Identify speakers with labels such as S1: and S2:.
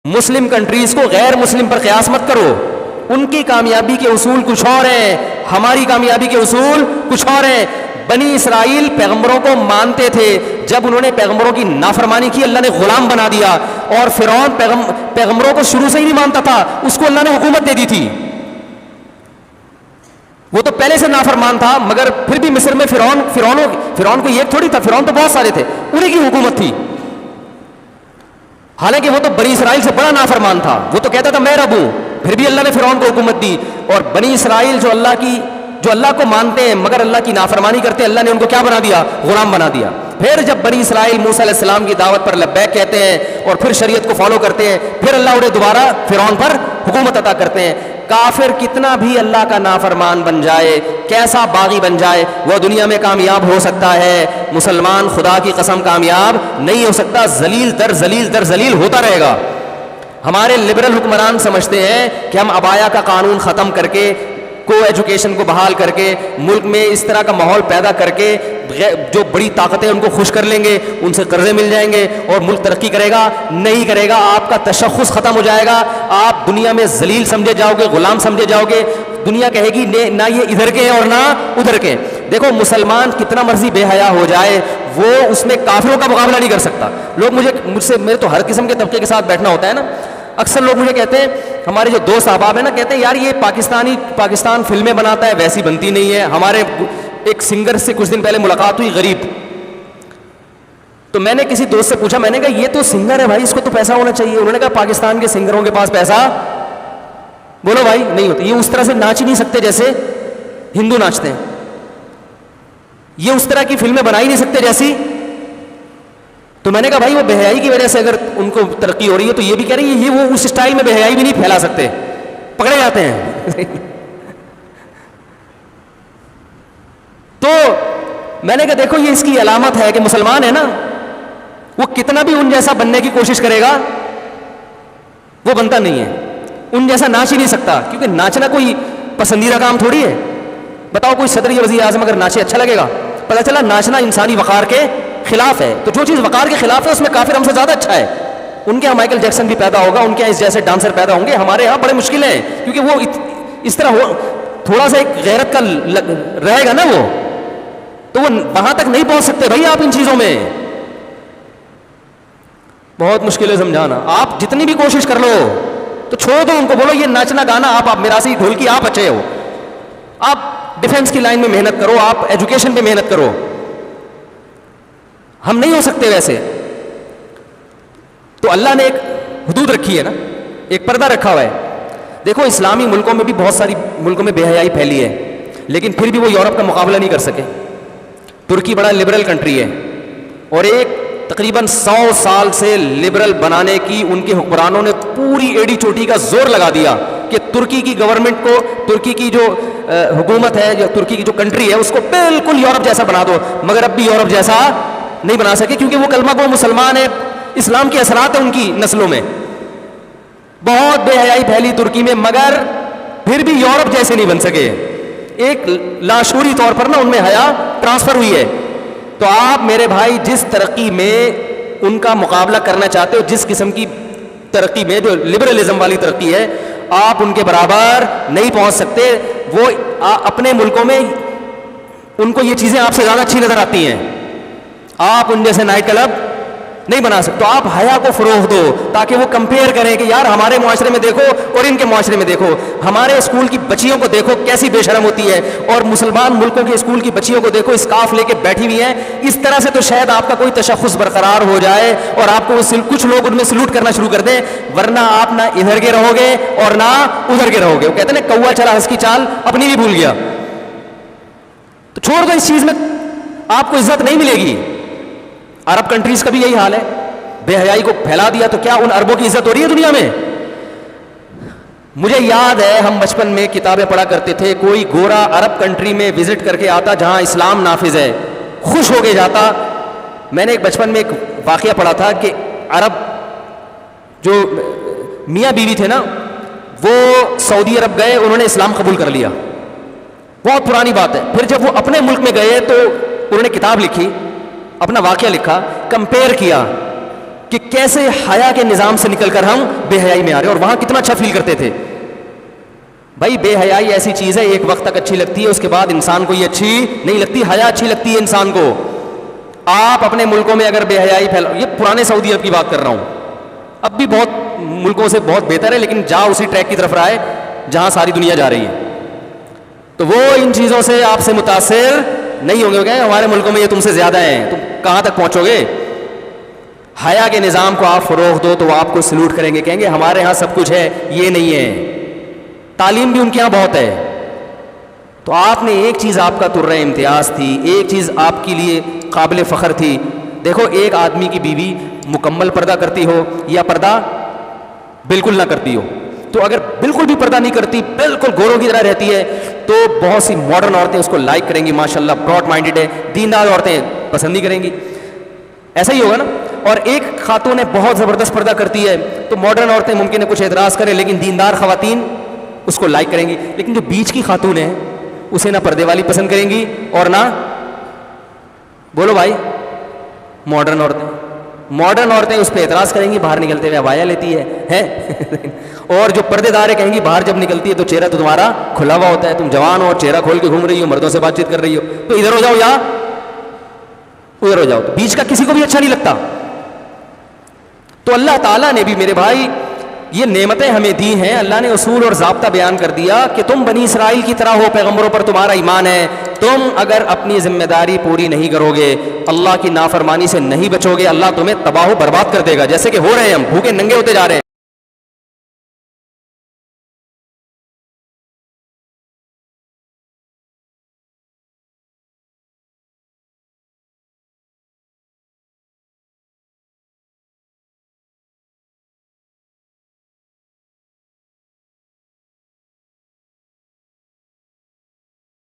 S1: مسلم countries کو غیر مسلم پر قیاس مت کرو. ان کی کامیابی کے اصول کچھ اور ہیں, ہماری کامیابی کے اصول کچھ اور ہیں. بنی اسرائیل پیغمبروں کو مانتے تھے, جب انہوں نے پیغمبروں کی نافرمانی کی اللہ نے غلام بنا دیا. اور فرعون پیغمبروں کو شروع سے ہی نہیں مانتا تھا, اس کو اللہ نے حکومت دے دی تھی. وہ تو پہلے سے نافرمان تھا, مگر پھر بھی مصر میں فرعون کو ایک تھوڑی تھا, فرعون تو بہت سارے تھے, انہیں کی حکومت تھی. حالانکہ وہ تو بنی اسرائیل سے بڑا نافرمان تھا, وہ تو کہتا تھا میں رب ہوں, پھر بھی اللہ نے فرعون کو حکومت دی. اور بنی اسرائیل جو اللہ کو مانتے ہیں مگر اللہ کی نافرمانی کرتے ہیں, اللہ نے ان کو کیا بنا دیا؟ غلام بنا دیا. پھر جب بنی اسرائیل موسیٰ علیہ السلام کی دعوت پر لبیک کہتے ہیں اور پھر شریعت کو فالو کرتے ہیں, پھر اللہ انہیں دوبارہ فرعون پر حکومت عطا کرتے ہیں. کافر کتنا بھی اللہ کا نافرمان بن جائے, کیسا باغی بن جائے, وہ دنیا میں کامیاب ہو سکتا ہے. مسلمان خدا کی قسم کامیاب نہیں ہو سکتا, ذلیل در ذلیل در ذلیل ہوتا رہے گا. ہمارے لبرل حکمران سمجھتے ہیں کہ ہم عبایا کا قانون ختم کر کے, کو ایجوکیشن کو بحال کر کے, ملک میں اس طرح کا ماحول پیدا کر کے جو بڑی طاقتیں ان کو خوش کر لیں گے, ان سے قرضے مل جائیں گے اور ملک ترقی کرے گا. نہیں کرے گا, آپ کا تشخص ختم ہو جائے گا, آپ دنیا میں ذلیل سمجھے جاؤ گے, غلام سمجھے جاؤ گے. دنیا کہے گی نہ یہ ادھر کے ہیں اور نہ ادھر کے. دیکھو مسلمان کتنا مرضی بے حیا ہو جائے, وہ اس میں کافروں کا مقابلہ نہیں کر سکتا. لوگ مجھ سے میرے تو ہر قسم کے طبقے کے ساتھ بیٹھنا ہوتا ہے نا. اکثر لوگ مجھے کہتے ہیں, ہمارے جو دوست احباب ہیں نا, کہتے ہیں یار یہ پاکستان فلمیں بناتا ہے, ویسی بنتی نہیں ہے. ہمارے ایک سنگر سے کچھ دن پہلے ملاقات ہوئی, غریب, تو میں نے کسی دوست سے پوچھا, میں نے کہا یہ تو سنگر ہے بھائی, اس کو تو پیسہ ہونا چاہیے. انہوں نے کہا پاکستان کے سنگروں کے پاس پیسہ, بولو بھائی, نہیں ہوتا. یہ اس طرح سے ناچ ہی نہیں سکتے جیسے ہندو ناچتے ہیں, یہ اس طرح کی فلمیں بنا ہی نہیں سکتے جیسی. تو میں نے کہا بھائی وہ بے حیائی کی وجہ سے اگر ان کو ترقی ہو رہی ہے تو یہ بھی کہہ رہی ہے, یہ وہ اس اسٹائل میں بے حیائی بھی نہیں پھیلا سکتے, پکڑے جاتے ہیں. تو میں نے کہا دیکھو یہ اس کی علامت ہے کہ مسلمان ہے نا, وہ کتنا بھی ان جیسا بننے کی کوشش کرے گا وہ بنتا نہیں ہے, ان جیسا ناچ ہی نہیں سکتا. کیونکہ ناچنا کوئی پسندیدہ کام تھوڑی ہے. بتاؤ کوئی صدر یا وزیر اعظم اگر ناچے اچھا لگے گا؟ پتہ چلا ناچنا انسانی وقار کے خلاف ہے. تو جو چیز وقار کے خلاف ہے اس میں کافر ہم سے زیادہ اچھا ہے. ان کے یہاں مائیکل جیکسن بھی پیدا ہوگا, ان کے یہاں اس جیسے ڈانسر پیدا ہوں گے, ہمارے یہاں بڑے مشکل ہیں. کیونکہ وہ اس طرح ہو, تھوڑا سا ایک غیرت کا رہے گا نا وہ, تو وہ وہاں تک نہیں پہنچ سکتے بھائی آپ ان چیزوں میں. بہت مشکل ہے سمجھانا. آپ جتنی بھی کوشش کر لو تو چھوڑ دو ان کو, بولو یہ ناچنا گانا آپ میراثی ڈھول کی آپ اچھے ہو, آپ ڈیفنس کی لائن میں محنت کرو, آپ ایجوکیشن پہ محنت کرو. ہم نہیں ہو سکتے ویسے. تو اللہ نے ایک حدود رکھی ہے نا, ایک پردہ رکھا ہوا ہے. دیکھو اسلامی ملکوں میں بھی بہت ساری ملکوں میں بے حیائی پھیلی ہے, لیکن پھر بھی وہ یورپ کا مقابلہ نہیں کر سکے. ترکی بڑا لبرل کنٹری ہے, اور ایک تقریباً 100 سال سے لبرل بنانے کی ان کے حکمرانوں نے پوری ایڑی چوٹی کا زور لگا دیا کہ ترکی کی گورنمنٹ کو, ترکی کی جو حکومت ہے, جو ترکی کی جو کنٹری ہے, اس کو بالکل یورپ جیسا بنا دو. مگر اب بھی یورپ جیسا نہیں بنا سکے, کیونکہ وہ کلمہ گو مسلمان ہے, اسلام کے اثرات ہیں ان کی نسلوں میں. بہت بے حیائی پھیلی ترکی میں, مگر پھر بھی یورپ جیسے نہیں بن سکے. ایک لاشعوری طور پر نا ان میں حیا ٹرانسفر ہوئی ہے. تو آپ میرے بھائی جس ترقی میں ان کا مقابلہ کرنا چاہتے ہو, جس قسم کی ترقی میں جو لبرلزم والی ترقی ہے, آپ ان کے برابر نہیں پہنچ سکتے. وہ اپنے ملکوں میں ان کو یہ چیزیں آپ سے زیادہ اچھی نظر آتی ہیں, آپ ان جیسے نائٹ کلب نہیں بنا سکتے. تو آپ حیا کو فروغ دو تاکہ وہ کمپیئر کریں کہ یار ہمارے معاشرے میں دیکھو اور ان کے معاشرے میں دیکھو, ہمارے اسکول کی بچیوں کو دیکھو کیسی بے شرم ہوتی ہے, اور مسلمان ملکوں کے اسکول کی بچیوں کو دیکھو اسکارف لے کے بیٹھی ہوئی ہیں. اس طرح سے تو شاید آپ کا کوئی تشخص برقرار ہو جائے اور آپ کو کچھ لوگ ان میں سلوٹ کرنا شروع کر دیں, ورنہ آپ نہ ادھر کے رہو گے اور نہ ادھر کے رہو گے. وہ کہتے ہیں نا کوا چلا ہنس کی چال اپنی بھی بھول گیا. تو چھوڑ دو اس چیز میں, آپ کو عزت نہیں ملے گی. عرب کنٹریز کا بھی یہی حال ہے, بے حیائی کو پھیلا دیا تو کیا ان عربوں کی عزت ہو رہی ہے دنیا میں؟ مجھے یاد ہے ہم بچپن میں کتابیں پڑھا کرتے تھے, کوئی گورا عرب کنٹری میں وزٹ کر کے آتا جہاں اسلام نافذ ہے, خوش ہو کے جاتا. میں نے ایک بچپن میں ایک واقعہ پڑھا تھا کہ عرب جو میاں بیوی تھے نا, وہ سعودی عرب گئے, انہوں نے اسلام قبول کر لیا. بہت پرانی بات ہے. پھر جب وہ اپنے ملک میں گئے تو انہوں نے کتاب لکھی, اپنا واقعہ لکھا, کمپیئر کیا کہ کیسے حیا کے نظام سے نکل کر ہم بے حیائی میں آ رہے ہیں، اور وہاں کتنا اچھا فیل کرتے تھے. بھائی بے حیائی ایسی چیز ہے ایک وقت تک اچھی لگتی ہے، اس کے بعد انسان کو یہ اچھی نہیں لگتی. حیا اچھی لگتی ہے انسان کو. آپ اپنے ملکوں میں اگر بے حیائی پھیلا، یہ پرانے سعودی عرب کی بات کر رہا ہوں، اب بھی بہت ملکوں سے بہت بہتر ہے، لیکن جا اسی ٹریک کی طرف رہا ہے جہاں ساری دنیا جا رہی ہے. تو وہ ان چیزوں سے آپ سے متاثر نہیں ہوں گے. ہمارے ملکوں میں یہ تم سے زیادہ ہیں، تم کہاں تک پہنچو گے. حیا کے نظام کو آپ فروغ دو تو وہ آپ کو سلوٹ کریں گے، کہیں گے ہمارے ہاں سب کچھ ہے، یہ نہیں ہے. تعلیم بھی ان کے ہاں بہت ہے. تو آپ نے ایک چیز آپ کا ترہ امتیاز تھی، ایک چیز آپ کے لیے قابل فخر تھی. دیکھو ایک آدمی کی بیوی مکمل پردہ کرتی ہو یا پردہ بالکل نہ کرتی ہو، تو اگر بالکل بھی پردہ نہیں کرتی، بالکل گوروں کی طرح رہتی ہے، تو بہت سی ماڈرن عورتیں اس کو لائک کریں گی، ماشاءاللہ براڈ مائنڈڈ ہے. دیندار عورتیں پسند نہیں کریں گی. ایسا ہی ہوگا نا. اور ایک خاتون بہت زبردست پردہ کرتی ہے تو ماڈرن عورتیں ممکن ہے کچھ اعتراض کریں، لیکن دیندار خواتین اس کو لائک کریں گی. لیکن جو بیچ کی خاتون ہے اسے نہ پردے والی پسند کریں گی اور نہ، بولو بھائی، ماڈرن عورتیں اس پہ اعتراض کریں گی، باہر نکلتے ہوئے عبایا لیتی ہے اور جو پردے دار کہیں گی باہر جب نکلتی ہے تو چہرہ تو تمہارا کھلا ہوا ہوتا ہے، تم جوان ہو اور چہرہ کھول کے گھوم رہی ہو، مردوں سے بات چیت کر رہی ہو، تو ادھر ہو جاؤ یا ادھر ہو جاؤ. تو بیچ کا کسی کو بھی اچھا نہیں لگتا. تو اللہ تعالیٰ نے بھی میرے بھائی یہ نعمتیں ہمیں دی ہیں. اللہ نے اصول اور ضابطہ بیان کر دیا کہ تم بنی اسرائیل کی طرح ہو، پیغمبروں پر تمہارا ایمان ہے. تم اگر اپنی ذمہ داری پوری نہیں کرو گے، اللہ کی نافرمانی سے نہیں بچو گے، اللہ تمہیں تباہ و برباد کر دے گا. جیسے کہ ہو رہے ہیں، ہم بھوکے ننگے ہوتے جا رہے ہیں.